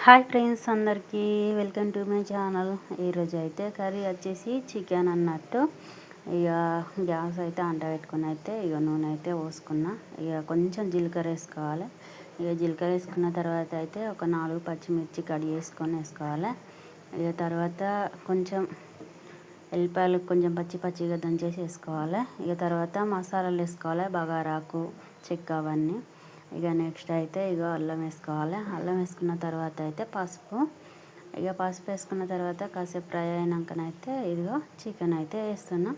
Hi friends అందరికీ welcome to my channel. ఈరోజు అయితే కర్రీ వచ్చేసి చికెన్ అన్నట్టు. ఇక గ్యాస్ అయితే అంట పెట్టుకుని అయితే ఇక నూనె అయితే పోసుకున్నా. ఇక కొంచెం జీలకర్ర వేసుకోవాలి. ఇక జీలకర్ర వేసుకున్న తర్వాత అయితే ఒక 4 పచ్చిమిర్చి కడిగి వేసుకోవాలి. ఇక తర్వాత కొంచెం ఎల్లిపాయలు కొంచెం పచ్చిగా దంచేసి వేసుకోవాలి. ఇక తర్వాత మసాలాలు వేసుకోవాలి, బగారాకు, చెక్క అవన్నీ. ఇక నెక్స్ట్ అయితే ఇక అల్లం వేసుకోవాలి. అల్లం వేసుకున్న తర్వాత అయితే పసుపు. ఇక పసుపు వేసుకున్న తర్వాత కాసేపు ఫ్రై అయినాకనైతే ఇదిగో చికెన్ అయితే వేస్తున్నా.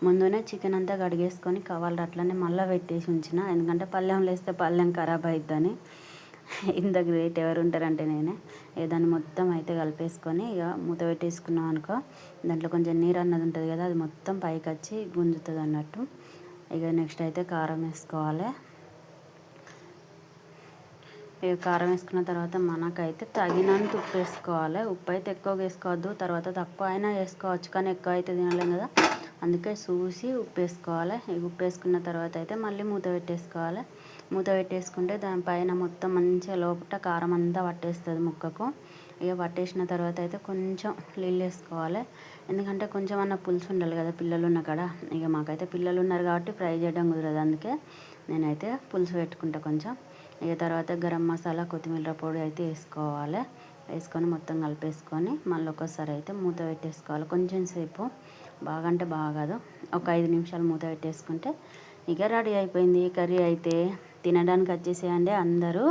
ముందునే చికెన్ అంతా కడిగేసుకొని కవర్లు అట్లనే మళ్ళీ పెట్టేసి ఉంచిన, ఎందుకంటే పళ్ళెంలో వేస్తే పళ్ళెం ఖరాబ్ అవుతుందని. ఇంత గ్రేట్ ఎవరు ఉంటారంటే నేనే. ఇక దాన్ని మొత్తం అయితే కలిపేసుకొని ఇక మూత పెట్టేసుకున్నాం అనుకో, దాంట్లో కొంచెం నీరు అన్నది ఉంటుంది కదా, అది మొత్తం పైకి వచ్చి గుంజుతుంది అన్నట్టు. ఇక నెక్స్ట్ అయితే కారం వేసుకోవాలి. ఇక కారం వేసుకున్న తర్వాత మనకైతే తగినంత ఉప్పు వేసుకోవాలి. ఉప్పు అయితే ఎక్కువగా వేసుకోవద్దు, తర్వాత తక్కువ అయినా వేసుకోవచ్చు, కానీ ఎక్కువ అయితే తినలేం కదా, అందుకే చూసి ఉప్పు వేసుకోవాలి. ఇక ఉప్పు వేసుకున్న తర్వాత అయితే మళ్ళీ మూత పెట్టేసుకోవాలి. మూత పెట్టేసుకుంటే దానిపైన మొత్తం మంచిగా లోపల కారం అంతా పట్టేస్తుంది ముక్కకు. ఇక పట్టేసిన తర్వాత అయితే కొంచెం నీళ్ళు వేసుకోవాలి, ఎందుకంటే కొంచెం అన్న పులుసు ఉండాలి కదా పిల్లలు ఉన్న కాడ. ఇక మాకైతే పిల్లలు ఉన్నారు కాబట్టి ఫ్రై చేయడం కుదరదు, అందుకే నేనైతే పులుసు పెట్టుకుంటా కొంచెం. ఇక తర్వాత గరం మసాలా, కొత్తిమీర పొడి అయితే వేసుకోవాలి. వేసుకొని మొత్తం కలిపేసుకొని మళ్ళీ ఒకసారి అయితే మూత పెట్టేసుకోవాలి కొంచెం సేపు. బాగా అంటే బాగా కాదు, ఒక 5 నిమిషాలు మూత పెట్టేసుకుంటే ఇక రెడీ అయిపోయింది కర్రీ అయితే. తినడానికి వచ్చేసేయండి అందరూ.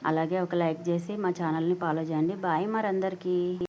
అలాగే ఒక లైక్ చేసి మా ఛానల్ని ఫాలో చేయండి. బాయ్ మరి అందరికీ.